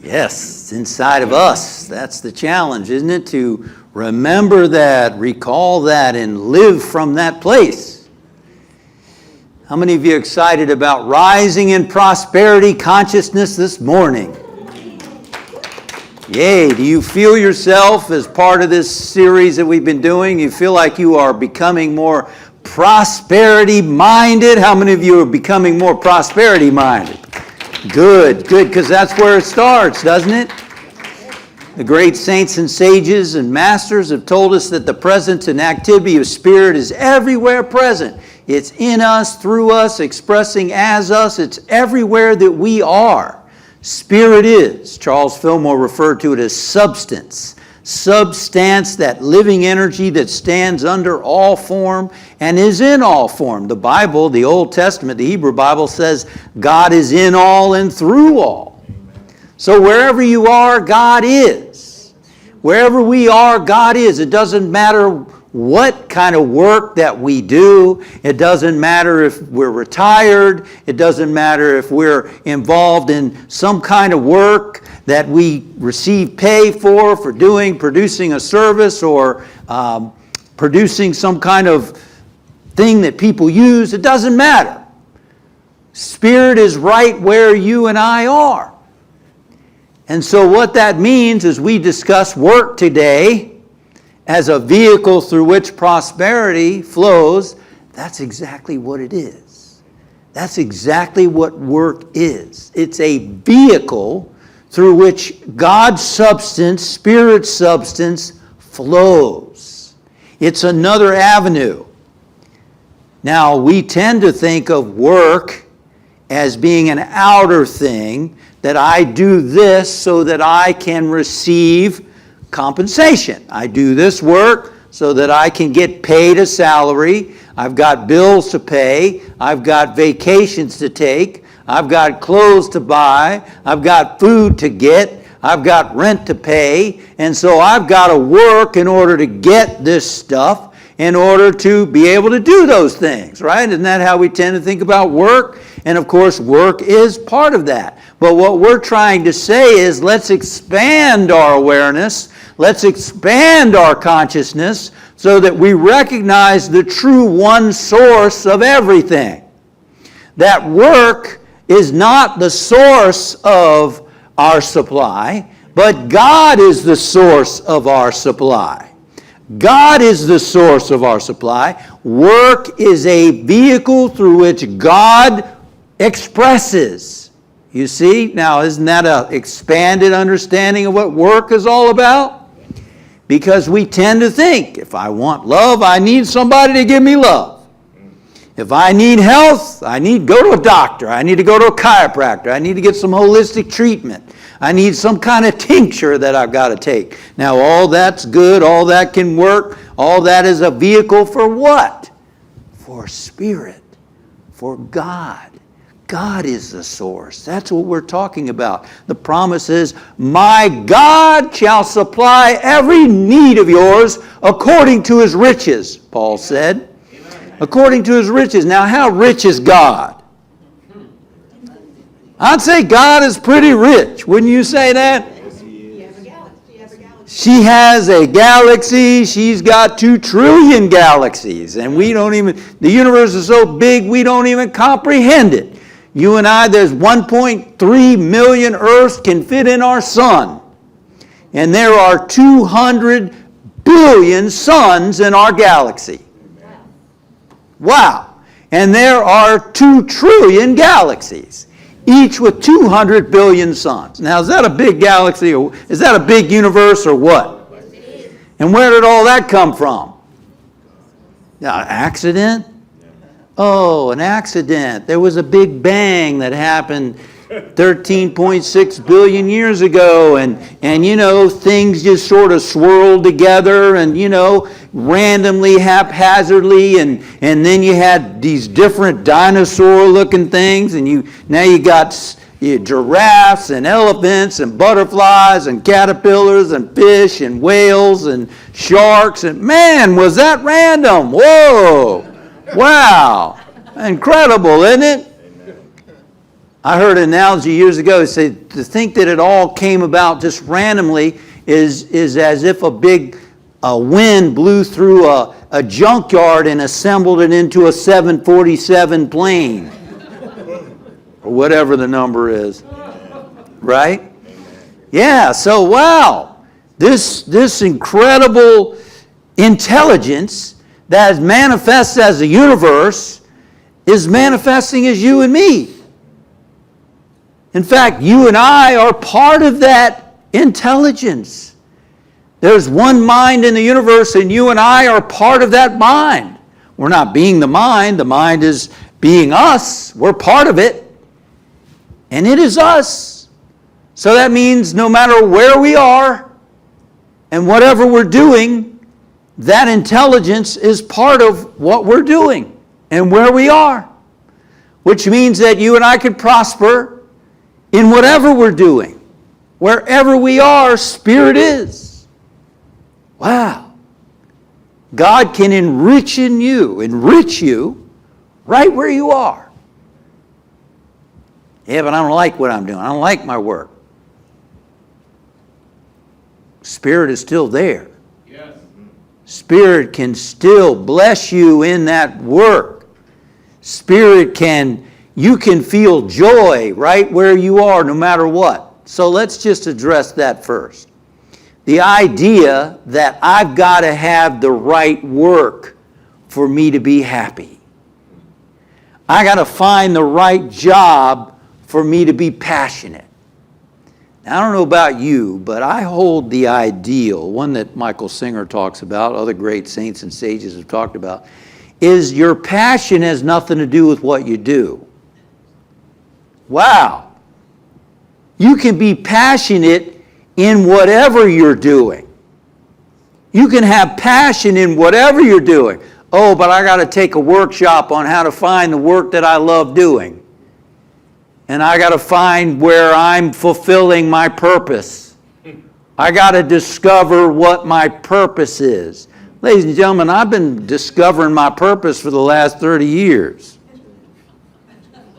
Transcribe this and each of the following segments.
Yes, it's inside of us. That's the challenge, isn't it? To remember that, recall that, and live from that place. How many of you are excited about rising in prosperity consciousness this morning? Yay, do you feel yourself as part of this series that we've been doing? You feel like you are becoming more prosperity-minded? How many of you are becoming more prosperity-minded? Good, because that's where it starts, doesn't it? The great saints and sages and masters have told us that the presence and activity of spirit is everywhere present. It's in us, through us, expressing as us. It's everywhere that we are. Spirit is, Charles Fillmore referred to it as substance. Substance, that living energy that stands under all form and is in all form. The Bible, the Old Testament, the Hebrew Bible says God is in all and through all. So wherever you are, God is. Wherever we are, God is. It doesn't matter what kind of work that we do. It doesn't matter if we're retired. It doesn't matter if we're involved in some kind of work that we receive pay for producing a service or producing some kind of thing that people use. It doesn't matter. Spirit is right where you and I are. And so what that means is we discuss work today as a vehicle through which prosperity flows. That's exactly what it is. That's exactly what work is. It's a vehicle through which God's substance, Spirit's substance, flows. It's another avenue. Now, we tend to think of work as being an outer thing, that I do this so that I can receive compensation. I do this work so that I can get paid a salary. I've got bills to pay. I've got vacations to take. I've got clothes to buy. I've got food to get. I've got rent to pay. And so I've got to work in order to get this stuff, in order to be able to do those things, right? Isn't that how we tend to think about work? And of course, work is part of that. But what we're trying to say is, let's expand our awareness. Let's expand our consciousness so that we recognize the true one source of everything. That work is not the source of our supply, but God is the source of our supply. God is the source of our supply. Work is a vehicle through which God expresses. You see? Now, isn't that an expanded understanding of what work is all about? Because we tend to think, if I want love, I need somebody to give me love. If I need health, I need to go to a doctor. I need to go to a chiropractor. I need to get some holistic treatment. I need some kind of tincture that I've got to take. Now, all that's good. All that can work. All that is a vehicle for what? For spirit. For God. God is the source. That's what we're talking about. The promise is, my God shall supply every need of yours according to his riches, Paul said. Amen. According to his riches. Now, how rich is God? I'd say God is pretty rich. Wouldn't you say that? She has a galaxy. She's got 2 trillion galaxies. And the universe is so big we don't even comprehend it. You and I, there's 1.3 million Earths can fit in our sun. And there are 200 billion suns in our galaxy. Wow. And there are 2 trillion galaxies, each with 200 billion suns. Now, is that a big galaxy, or is that a big universe, or what? And where did all that come from? Now, accident? Oh, an accident. There was a big bang that happened 13.6 billion years ago, and things just sort of swirled together and, randomly, haphazardly, and then you had these different dinosaur-looking things, and now you got giraffes and elephants and butterflies and caterpillars and fish and whales and sharks, and man, was that random. Whoa! Wow! Incredible, isn't it? I heard an analogy years ago. It said to think that it all came about just randomly is as if a big wind blew through a junkyard and assembled it into a 747 plane. Or whatever the number is. Right? Yeah, so wow. This incredible intelligence that manifests as a universe is manifesting as you and me. In fact, you and I are part of that intelligence. There's one mind in the universe, and you and I are part of that mind. We're not being the mind is being us. We're part of it, and it is us. So that means no matter where we are and whatever we're doing, that intelligence is part of what we're doing and where we are, which means that you and I could prosper in whatever we're doing. Wherever we are, Spirit is. Wow. God can enrich you right where you are. Yeah, but I don't like what I'm doing. I don't like my work. Spirit is still there. Yes. Spirit can still bless you in that work. You can feel joy right where you are no matter what. So let's just address that first. The idea that I've got to have the right work for me to be happy. I got to find the right job for me to be passionate. Now, I don't know about you, but I hold the ideal, one that Michael Singer talks about, other great saints and sages have talked about, is your passion has nothing to do with what you do. Wow. You can be passionate in whatever you're doing. You can have passion in whatever you're doing. Oh, but I got to take a workshop on how to find the work that I love doing. And I got to find where I'm fulfilling my purpose. I got to discover what my purpose is. Ladies and gentlemen, I've been discovering my purpose for the last 30 years.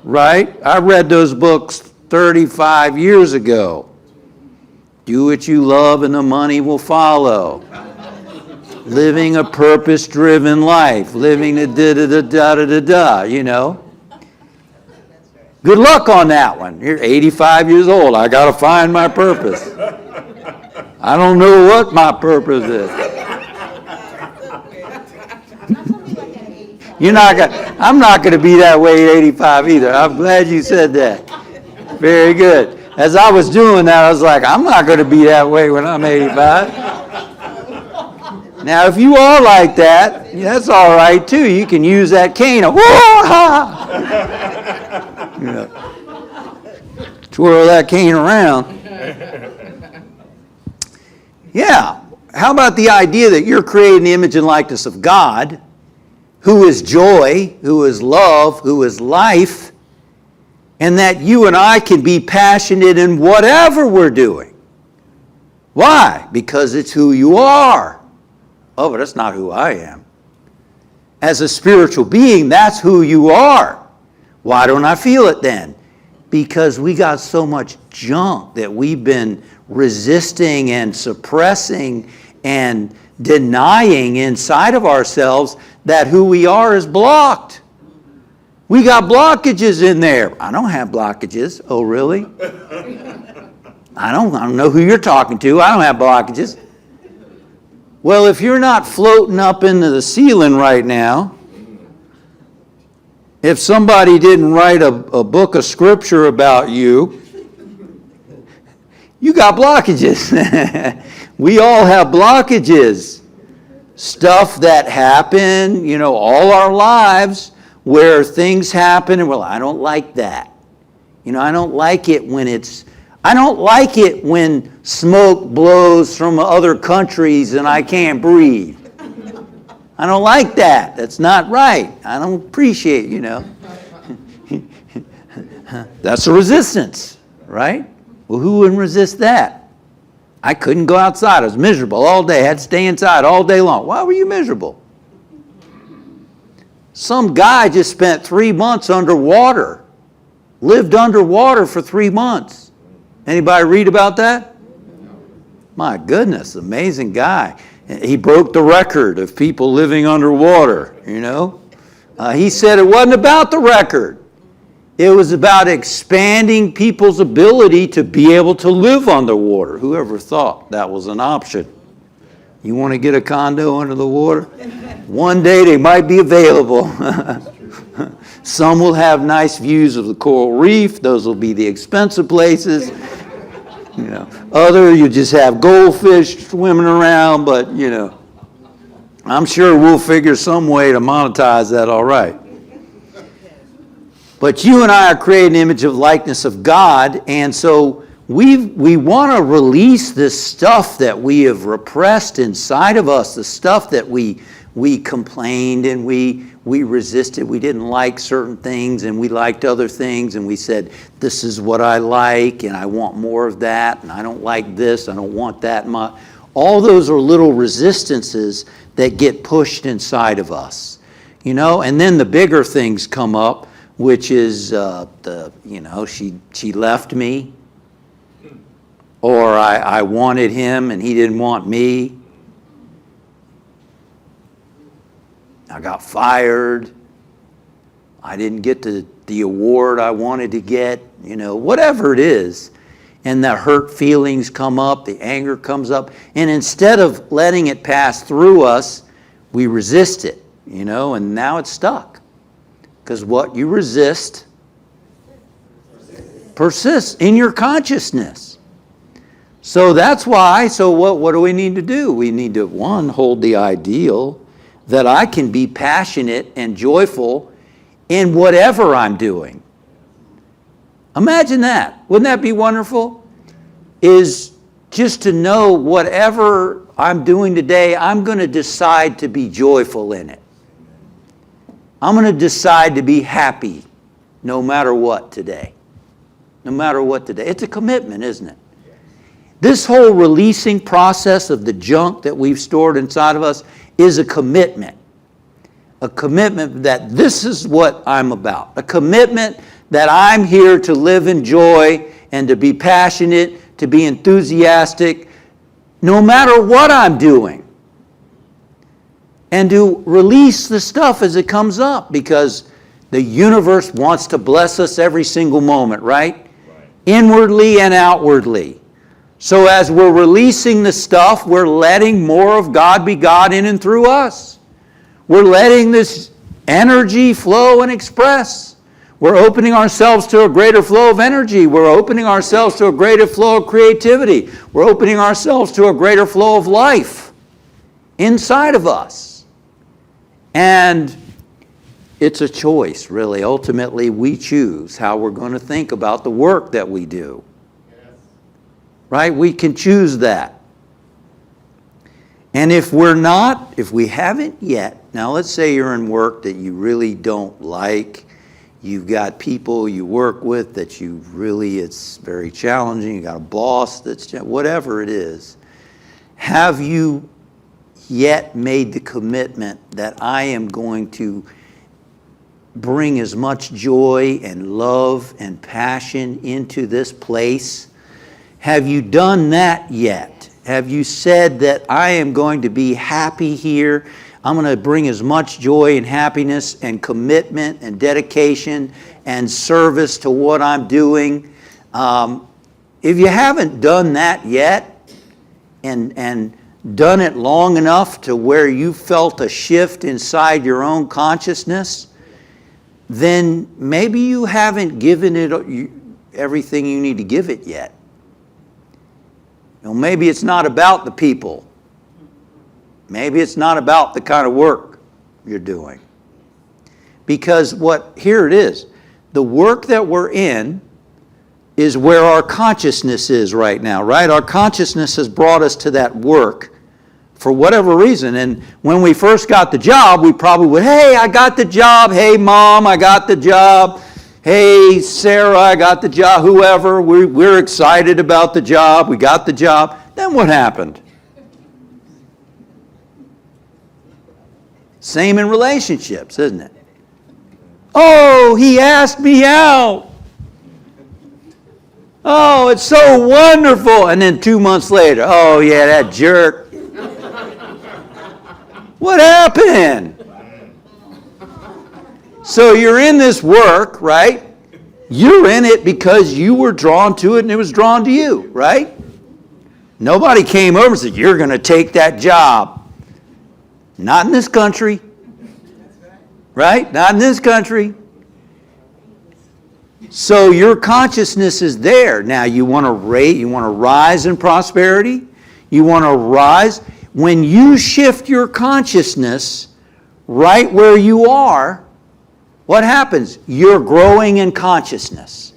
Right? I read those books 35 years ago. Do what you love and the money will follow. Living a purpose-driven life. Living the da-da-da-da-da-da-da, you know. Good luck on that one. You're 85 years old. I got to find my purpose. I don't know what my purpose is. I'm not going to be that way at 85 either. I'm glad you said that. Very good. As I was doing that, I was like, I'm not going to be that way when I'm 85. Now, if you are like that, that's all right too. You can use that cane. You know, twirl that cane around. Yeah. How about the idea that you're created in the image and likeness of God, who is joy, who is love, who is life, and that you and I can be passionate in whatever we're doing. Why? Because it's who you are. Oh, but that's not who I am. As a spiritual being, that's who you are. Why don't I feel it then? Because we got so much junk that we've been resisting and suppressing and denying inside of ourselves that who we are is blocked. We got blockages in there. I don't have blockages. Oh, really? I don't know who you're talking to. I don't have blockages. Well, if you're not floating up into the ceiling right now, if somebody didn't write a book of scripture about you, you got blockages. We all have blockages. Stuff that happen, all our lives where things happen and I don't like that. I don't like it when smoke blows from other countries and I can't breathe. I don't like that. That's not right. I don't appreciate, That's a resistance, right? Well, who wouldn't resist that? I couldn't go outside. I was miserable all day. I had to stay inside all day long. Why were you miserable? Some guy just spent 3 months underwater lived underwater for 3 months. Anybody read about that? My goodness, amazing guy. He broke the record of people living underwater, you know. He said it wasn't about the record. It was about expanding people's ability to be able to live underwater. Whoever thought that was an option? You want to get a condo under the water? One day they might be available. Some will have nice views of the coral reef. Those will be the expensive places. You know, other you just have goldfish swimming around, but you know, I'm sure we'll figure some way to monetize that all right. But you and I are created in the image of likeness of God, and so we want to release this stuff that we have repressed inside of us, the stuff that we complained and we resisted. We didn't like certain things and we liked other things, and we said, this is what I like and I want more of that, and I don't like this, I don't want that much. All those are little resistances that get pushed inside of us, you know, and then the bigger things come up, which is she left me, or I wanted him and he didn't want me. I got fired. I didn't get the award I wanted to get, you know, whatever it is. And the hurt feelings come up, the anger comes up, and instead of letting it pass through us, we resist it, you know, and now it's stuck. Because what you resist persists in your consciousness. So that's why, what do we need to do? We need to, one, hold the ideal that I can be passionate and joyful in whatever I'm doing. Imagine that. Wouldn't that be wonderful? Is just to know whatever I'm doing today, I'm going to decide to be joyful in it. I'm going to decide to be happy no matter what today. No matter what today. It's a commitment, isn't it? This whole releasing process of the junk that we've stored inside of us is a commitment. A commitment that this is what I'm about. A commitment that I'm here to live in joy and to be passionate, to be enthusiastic, no matter what I'm doing. And to release the stuff as it comes up, because the universe wants to bless us every single moment, right? Inwardly and outwardly. So as we're releasing the stuff, we're letting more of God be God in and through us. We're letting this energy flow and express. We're opening ourselves to a greater flow of energy. We're opening ourselves to a greater flow of creativity. We're opening ourselves to a greater flow of life inside of us. And it's a choice, really. Ultimately, we choose how we're going to think about the work that we do. Right? We can choose that. And if we haven't yet, now let's say you're in work that you really don't like, you've got people you work with that it's very challenging, you got a boss that's, whatever it is, have you yet made the commitment that I am going to bring as much joy and love and passion into this place? Have you done that yet? Have you said that I am going to be happy here? I'm going to bring as much joy and happiness and commitment and dedication and service to what I'm doing. If you haven't done that yet and done it long enough to where you felt a shift inside your own consciousness, then maybe you haven't given it everything you need to give it yet. Maybe it's not about the people. Maybe it's not about the kind of work you're doing. Because here it is. The work that we're in is where our consciousness is right now, right? Our consciousness has brought us to that work for whatever reason. And when we first got the job, we probably would, hey, I got the job. Hey, Mom, I got the job. Hey, Sarah, I got the job. Whoever, we're excited about the job. We got the job. Then what happened? Same in relationships, isn't it? Oh, he asked me out. Oh, it's so wonderful. And then 2 months later, oh yeah, that jerk. What happened? So you're in this work, right? You're in it because you were drawn to it and it was drawn to you, right? Nobody came over and said, you're going to take that job. Not in this country. Right? Not in this country. So your consciousness is there. Now you want to rise in prosperity. You want to rise. When you shift your consciousness right where you are, what happens? You're growing in consciousness.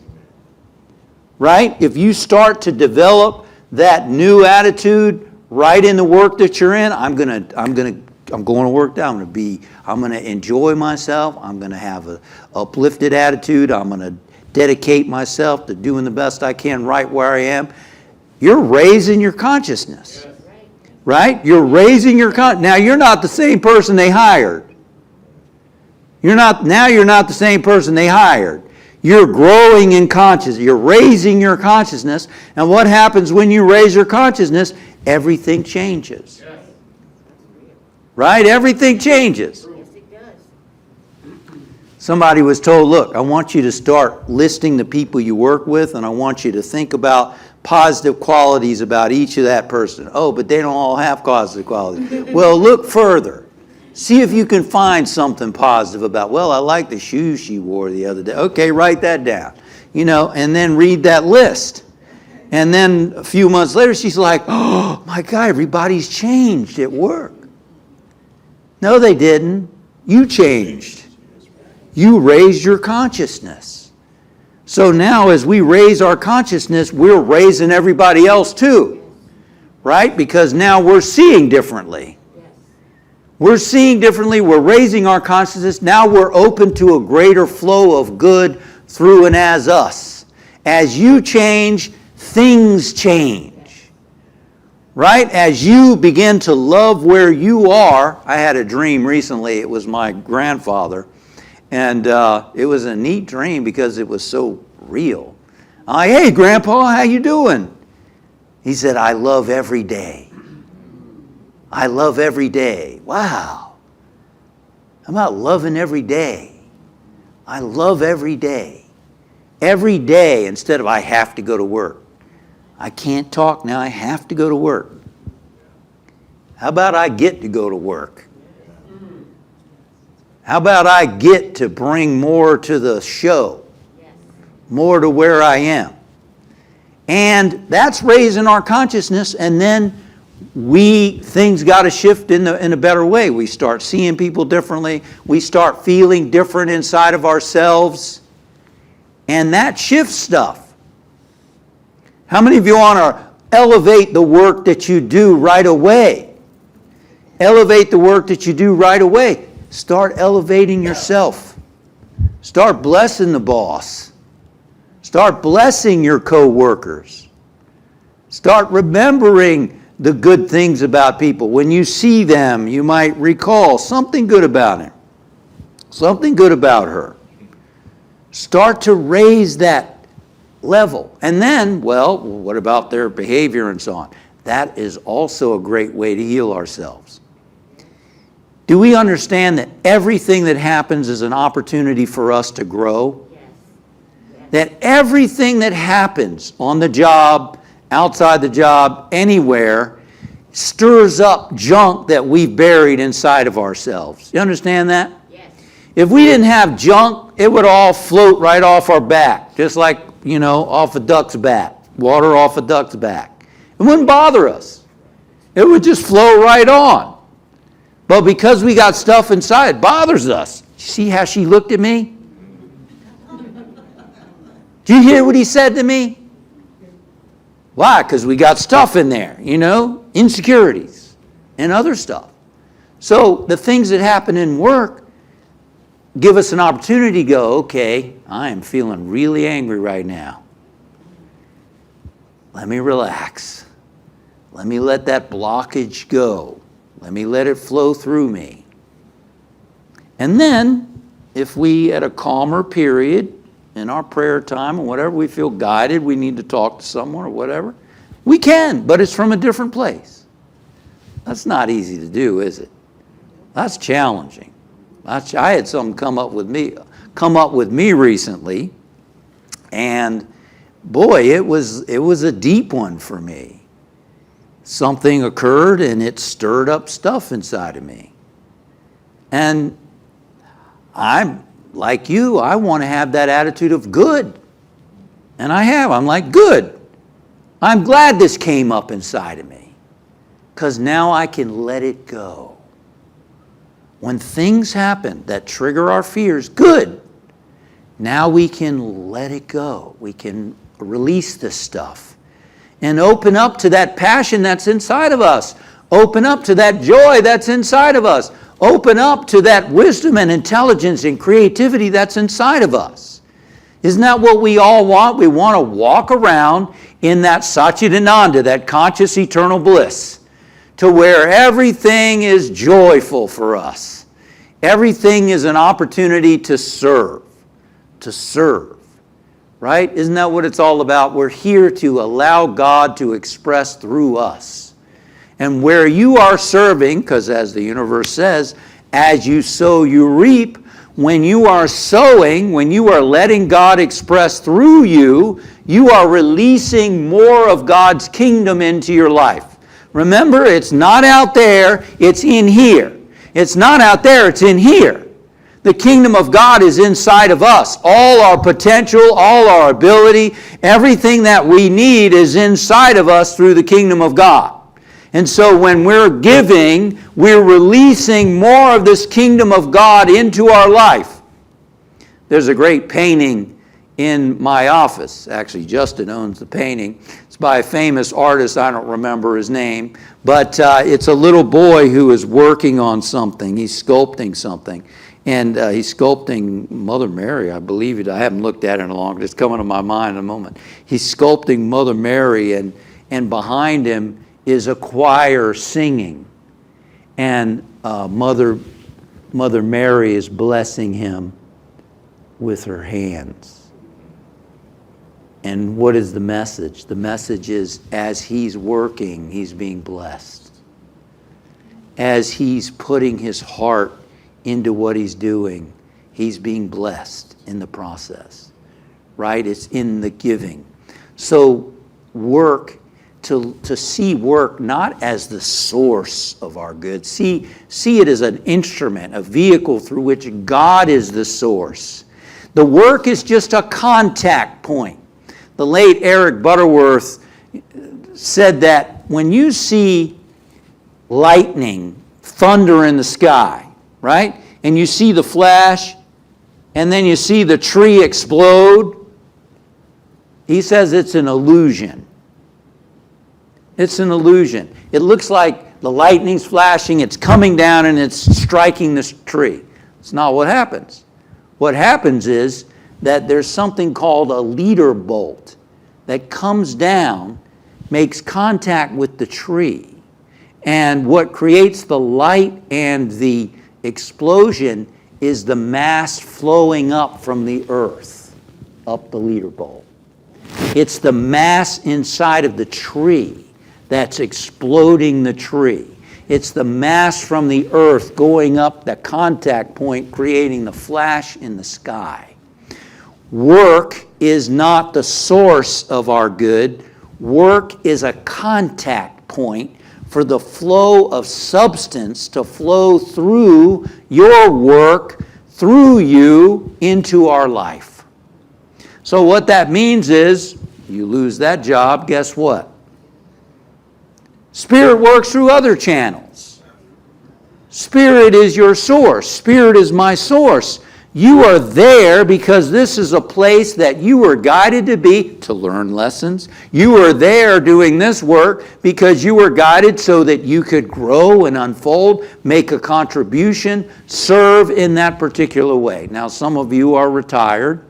Right? If you start to develop that new attitude right in the work that you're in, I'm going to work now. I'm going to enjoy myself. I'm going to have an uplifted attitude. I'm going to dedicate myself to doing the best I can right where I am. You're raising your consciousness. Right? You're raising your Now you're not the same person they hired. You're not the same person they hired. You're growing in consciousness. You're raising your consciousness. And what happens when you raise your consciousness? Everything changes. Right? Everything changes. Yes, it does. Somebody was told, look, I want you to start listing the people you work with, and I want you to think about positive qualities about each of that person. Oh, but they don't all have positive qualities. Well, look further. See if you can find something positive about, well, I like the shoes she wore the other day. Okay, write that down. And then read that list. And then a few months later, she's like, oh, my God, everybody's changed at work. No, they didn't. You changed. You raised your consciousness. So now as we raise our consciousness, we're raising everybody else too. Right? Because now we're seeing differently. We're seeing differently. We're raising our consciousness. Now we're open to a greater flow of good through and as us. As you change, things change. Right? As you begin to love where you are. I had a dream recently. It was my grandfather. And it was a neat dream because it was so real. Hey, Grandpa, how you doing? He said, I love every day. I love every day. Wow. How about loving every day? I love every day. Every day instead of I have to go to work. I can't talk now, I have to go to work. How about I get to go to work? How about I get to bring more to the show? More to where I am. And that's raising our consciousness, and then things got to shift in a better way. We start seeing people differently. We start feeling different inside of ourselves. And that shifts stuff. How many of you want to elevate the work that you do right away? Elevate the work that you do right away. Start elevating yourself. Start blessing the boss. Start blessing your co-workers. Start remembering the good things about people. When you see them, you might recall something good about him, something good about her. Start to raise that level. And then, well, what about their behavior and so on? That is also a great way to heal ourselves. Do we understand that everything that happens is an opportunity for us to grow? Yes. That everything that happens on the job, outside the job, anywhere, stirs up junk that we've buried inside of ourselves. You understand that? Yes. If we didn't have junk, it would all float right off our back, just like, off a duck's back, water off a duck's back. It wouldn't bother us. It would just flow right on. But because we got stuff inside, it bothers us. See how she looked at me? Did you hear what he said to me? Why? Because we got stuff in there, insecurities and other stuff. So the things that happen in work give us an opportunity to go, okay, I am feeling really angry right now. Let me relax. Let me let that blockage go. Let me let it flow through me. And then, if we, at a calmer period, in our prayer time, or whatever we feel guided, we need to talk to someone or whatever, we can, but it's from a different place. That's not easy to do, is it? That's challenging. I had something come up with me recently, and boy, it was a deep one for me. Something occurred and it stirred up stuff inside of me. And I'm like you, I want to have that attitude of good. And I'm like, good. I'm glad this came up inside of me, because now I can let it go. When things happen that trigger our fears, good. Now we can let it go. We can release this stuff and open up to that passion that's inside of us. Open up to that joy that's inside of us. Open up to that wisdom and intelligence and creativity that's inside of us. Isn't that what we all want? We want to walk around in that Satchidananda, that conscious eternal bliss, to where everything is joyful for us. Everything is an opportunity to serve. To serve. Right? Isn't that what it's all about? We're here to allow God to express through us. And where you are serving, because as the universe says, as you sow, you reap. When you are sowing, when you are letting God express through you, you are releasing more of God's kingdom into your life. Remember, it's not out there, it's in here. It's not out there, it's in here. The kingdom of God is inside of us. All our potential, all our ability, everything that we need is inside of us through the kingdom of God. And so when we're giving, we're releasing more of this kingdom of God into our life. There's a great painting in my office. Actually, Justin owns the painting. It's by a famous artist. I don't remember his name. But it's a little boy who is working on something. He's sculpting something. And he's sculpting Mother Mary, I believe it. I haven't looked at it in a long time. It's coming to my mind in a moment. He's sculpting Mother Mary, and behind him is a choir singing. And Mother Mary is blessing him with her hands. And what is the message? The message is, as he's working, he's being blessed. As he's putting his heart into what he's doing, he's being blessed in the process. Right? It's in the giving. So work, to see work not as the source of our good. See it as an instrument, a vehicle through which God is the source. The work is just a contact point. The late Eric Butterworth said that when you see lightning, thunder in the sky, right? And you see the flash, and then you see the tree explode, he says it's an illusion. It's an illusion. It looks like the lightning's flashing, it's coming down, and it's striking this tree. It's not what happens. What happens is that there's something called a leader bolt that comes down, makes contact with the tree. And what creates the light and the explosion is the mass flowing up from the earth, up the leader bolt. It's the mass inside of the tree that's exploding the tree. It's the mass from the earth going up the contact point, creating the flash in the sky. Work is not the source of our good. Work is a contact point for the flow of substance to flow through your work, through you, into our life. So what that means is, you lose that job, guess what? Spirit works through other channels. Spirit is your source. Spirit is my source. You are there because this is a place that you were guided to be, to learn lessons. You are there doing this work because you were guided so that you could grow and unfold, make a contribution, serve in that particular way. Now, some of you are retired,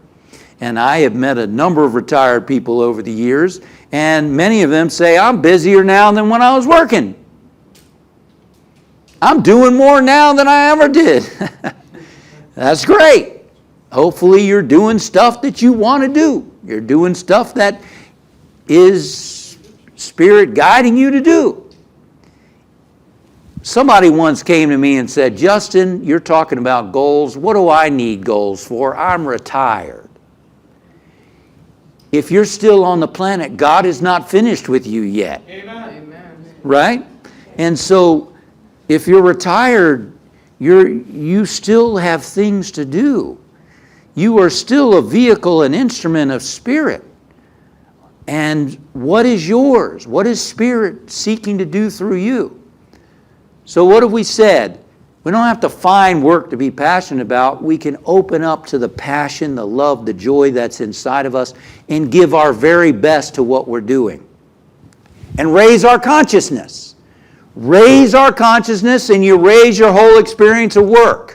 and I have met a number of retired people over the years, and many of them say, I'm busier now than when I was working. I'm doing more now than I ever did. That's great. Hopefully you're doing stuff that you want to do. You're doing stuff that is Spirit guiding you to do. Somebody once came to me and said, Justin, you're talking about goals. What do I need goals for? I'm retired. If you're still on the planet, God is not finished with you yet. Amen. Right? And so if you're retired, you still have things to do. You are still a vehicle, an instrument of Spirit. And what is yours? What is Spirit seeking to do through you? So what have we said? We don't have to find work to be passionate about. We can open up to the passion, the love, the joy that's inside of us and give our very best to what we're doing. And raise our consciousness. Raise our consciousness and you raise your whole experience of work.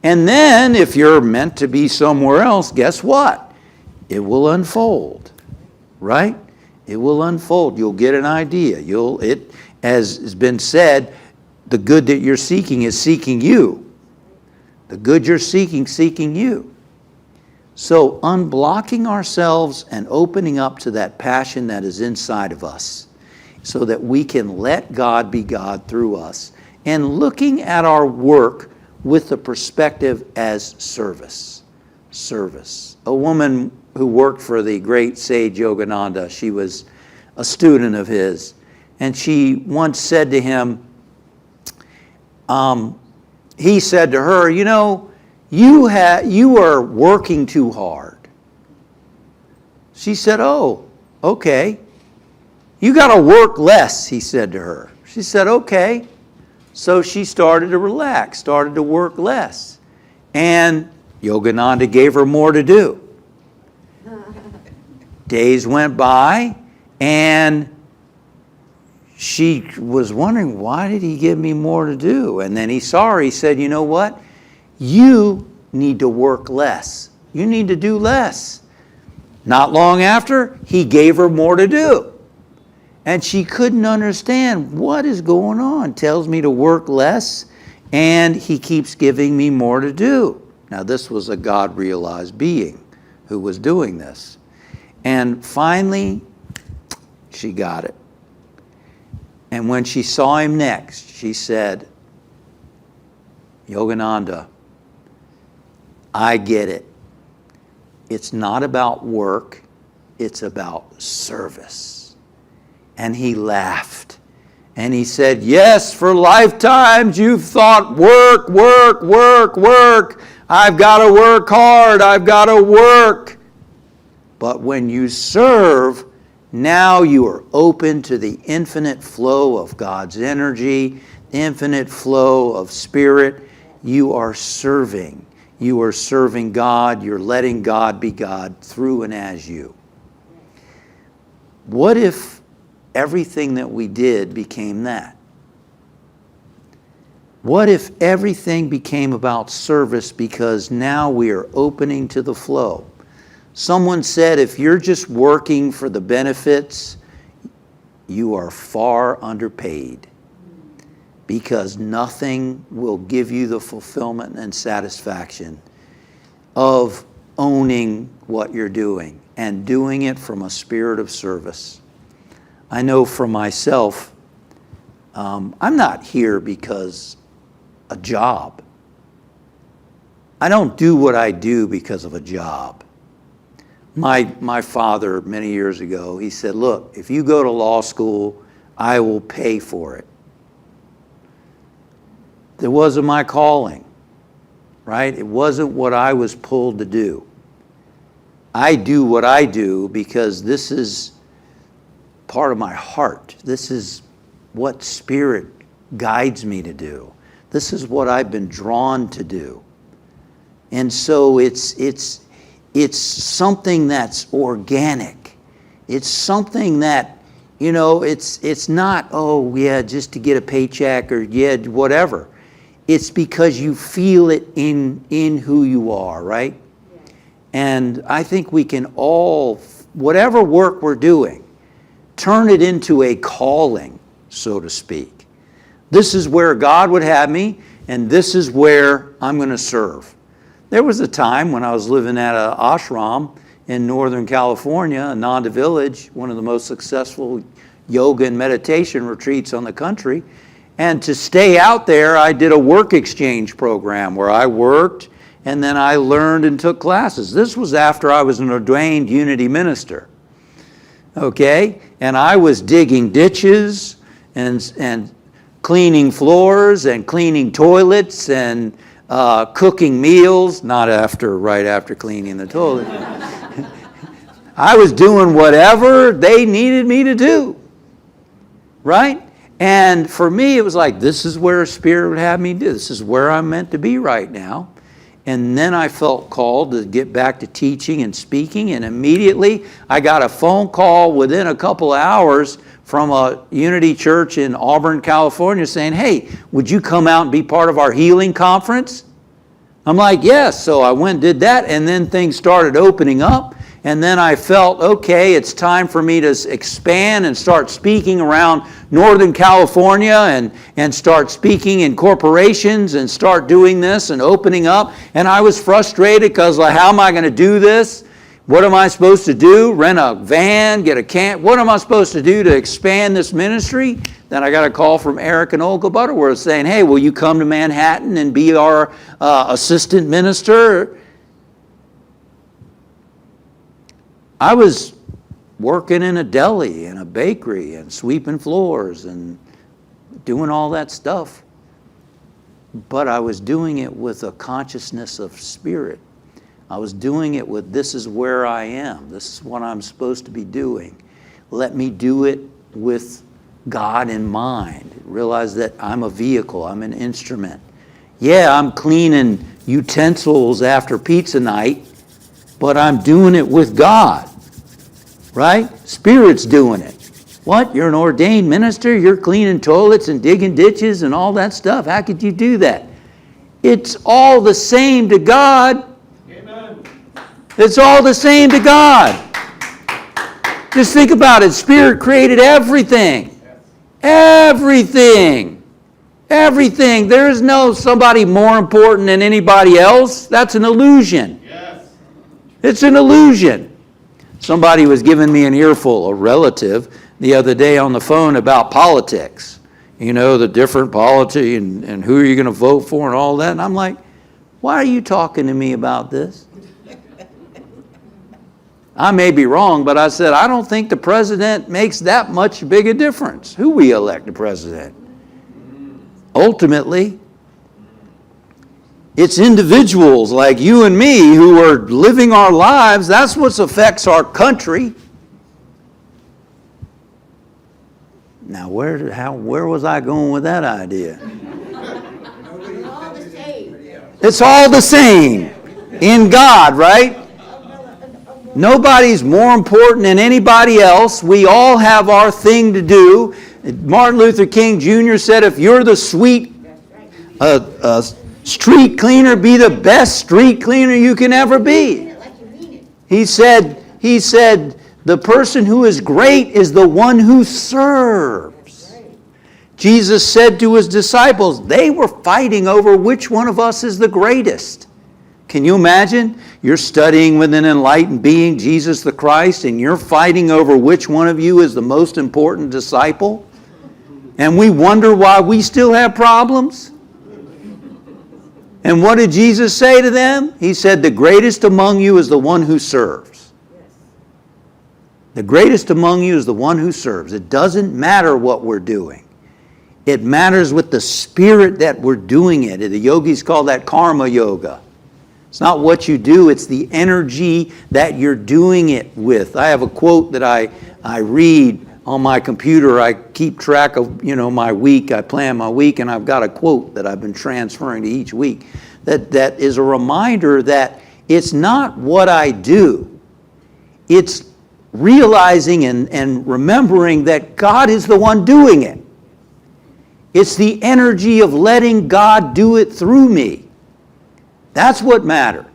And then if you're meant to be somewhere else, guess what? It will unfold. Right? It will unfold. You'll get an idea. As has been said, the good that you're seeking is seeking you. The good you're seeking you. So unblocking ourselves and opening up to that passion that is inside of us so that we can let God be God through us and looking at our work with the perspective as service. Service. A woman who worked for the great sage Yogananda, she was a student of his, and she once said to him, he said to her, you know, you are working too hard. She said, oh, okay. You got to work less, he said to her. She said, okay. So she started to relax, started to work less. And Yogananda gave her more to do. Days went by, and she was wondering, why did he give me more to do? And then he saw her, he said, you know what? You need to work less. You need to do less. Not long after, he gave her more to do. And she couldn't understand what is going on. Tells me to work less, and he keeps giving me more to do. Now, this was a God-realized being who was doing this. And finally, she got it. And when she saw him next, she said, Yogananda, I get it. It's not about work, it's about service. And he laughed. And he said, yes, for lifetimes you've thought work, work, work, work. I've got to work hard, I've got to work. But when you serve, now you are open to the infinite flow of God's energy, the infinite flow of Spirit. You are serving. You are serving God. You're letting God be God through and as you. What if everything that we did became that? What if everything became about service because now we are opening to the flow? Someone said if you're just working for the benefits, you are far underpaid because nothing will give you the fulfillment and satisfaction of owning what you're doing and doing it from a spirit of service. I know for myself, I'm not here because a job. I don't do what I do because of a job. My father, many years ago, he said, look, if you go to law school, I will pay for it. It wasn't my calling, right? It wasn't what I was pulled to do. I do what I do because this is part of my heart. This is what Spirit guides me to do. This is what I've been drawn to do. And so it's something that's organic. It's something that, you know, it's not, oh yeah, just to get a paycheck or yeah, whatever. It's because you feel it in who you are, right? Yeah. And I think we can all, whatever work we're doing, turn it into a calling, so to speak. This is where God would have me, and this is where I'm going to serve. There was a time when I was living at an ashram in Northern California, Ananda Village, one of the most successful yoga and meditation retreats on the country. And to stay out there, I did a work exchange program where I worked and then I learned and took classes. This was after I was an ordained unity minister. Okay? And I was digging ditches and cleaning floors and cleaning toilets and cooking meals, not right after cleaning the toilet. I was doing whatever they needed me to do, right? And for me, it was like, this is where Spirit would have me do. This is where I'm meant to be right now. And then I felt called to get back to teaching and speaking, and immediately I got a phone call within a couple of hours from a Unity church in Auburn, California saying, hey, would you come out and be part of our healing conference? I'm like, yes. So I went and did that, and then things started opening up. And then I felt, okay, it's time for me to expand and start speaking around Northern California and start speaking in corporations and start doing this and opening up. And I was frustrated because, like, how am I going to do this? What am I supposed to do? Rent a van, get a camp? What am I supposed to do to expand this ministry? Then I got a call from Eric and Olga Butterworth saying, hey, will you come to Manhattan and be our assistant minister? I was working in a deli and a bakery and sweeping floors and doing all that stuff. But I was doing it with a consciousness of spirit. I was doing it with, this is where I am. This is what I'm supposed to be doing. Let me do it with God in mind. Realize that I'm a vehicle. I'm an instrument. Yeah, I'm cleaning utensils after pizza night, but I'm doing it with God, right? Spirit's doing it. What? You're an ordained minister? You're cleaning toilets and digging ditches and all that stuff. How could you do that? It's all the same to God. Amen. It's all the same to God. Just think about it. Spirit created everything. Everything. Everything. There is no somebody more important than anybody else. That's an illusion. Yes. It's an illusion. Somebody was giving me an earful, a relative, the other day on the phone about politics. You know, the different politics and who are you going to vote for and all that. And I'm like, why are you talking to me about this? I may be wrong, but I said, I don't think the president makes that much big a difference, who we elect the president. Ultimately, it's individuals like you and me who are living our lives. That's what affects our country. Now, where was I going with that idea? We're all the same. It's all the same in God, right? Nobody's more important than anybody else. We all have our thing to do. Martin Luther King Jr. said, if you're the street cleaner, be the best street cleaner you can ever be. He said, the person who is great is the one who serves. Jesus said to his disciples, they were fighting over which one of us is the greatest. Can you imagine? You're studying with an enlightened being, Jesus the Christ, and you're fighting over which one of you is the most important disciple? And we wonder why we still have problems? And what did Jesus say to them? He said, the greatest among you is the one who serves. The greatest among you is the one who serves. It doesn't matter what we're doing. It matters with the spirit that we're doing it. The yogis call that karma yoga. It's not what you do, it's the energy that you're doing it with. I have a quote that I read on my computer. I keep track of, my week. I plan my week, and I've got a quote that I've been transferring to each week. That is a reminder that it's not what I do. It's realizing and remembering that God is the one doing it. It's the energy of letting God do it through me. That's what matters.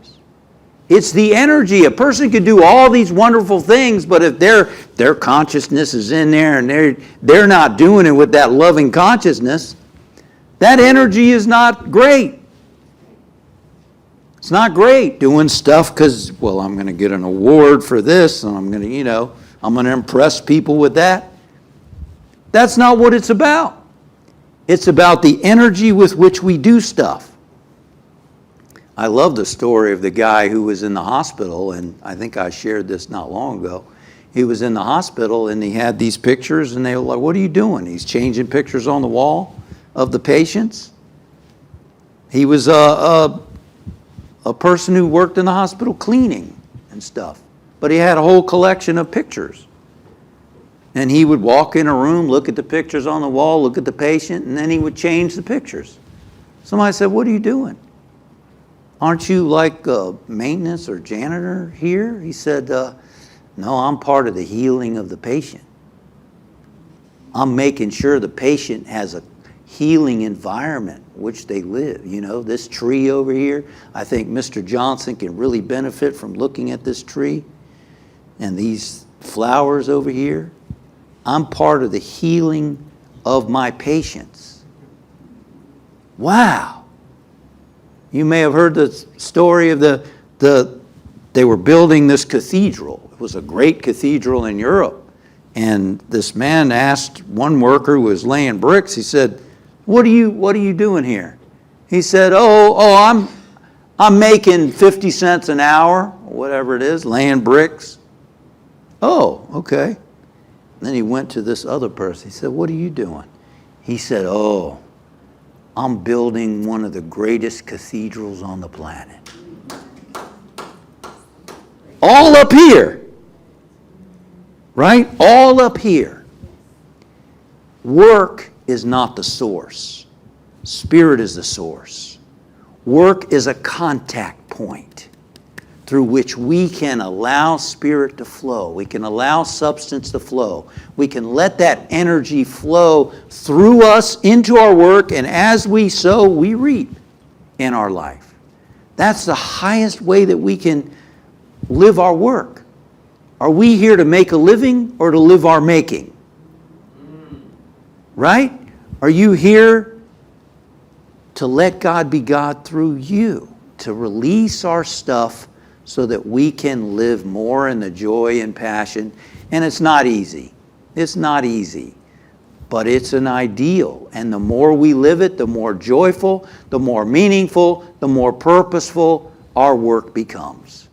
It's the energy. A person could do all these wonderful things, but if their consciousness is in there and they're not doing it with that loving consciousness, that energy is not great. It's not great doing stuff because, well, I'm going to get an award for this and I'm going to, I'm going to impress people with that. That's not what it's about. It's about the energy with which we do stuff. I love the story of the guy who was in the hospital, and I think I shared this not long ago. He was in the hospital and he had these pictures and they were like, what are you doing? He's changing pictures on the wall of the patients. He was a person who worked in the hospital cleaning and stuff. But he had a whole collection of pictures. And he would walk in a room, look at the pictures on the wall, look at the patient, and then he would change the pictures. Somebody said, what are you doing? Aren't you like maintenance or janitor here? He said, no, I'm part of the healing of the patient. I'm making sure the patient has a healing environment which they live. This tree over here, I think Mr. Johnson can really benefit from looking at this tree. And these flowers over here, I'm part of the healing of my patients. Wow. You may have heard the story of they were building this cathedral. It was a great cathedral in Europe. And this man asked one worker who was laying bricks, he said, what are you doing here? He said, I'm making 50 cents an hour, whatever it is, laying bricks. Oh, okay. Then he went to this other person. He said, what are you doing? He said, I'm building one of the greatest cathedrals on the planet. All up here. Right? All up here. Work is not the source. Spirit is the source. Work is a contact point through which we can allow spirit to flow. We can allow substance to flow. We can let that energy flow through us into our work, and as we sow, we reap in our life. That's the highest way that we can live our work. Are we here to make a living or to live our making? Right? Are you here to let God be God through you, to release our stuff so that we can live more in the joy and passion? And it's not easy. It's not easy. But it's an ideal. And the more we live it, the more joyful, the more meaningful, the more purposeful our work becomes.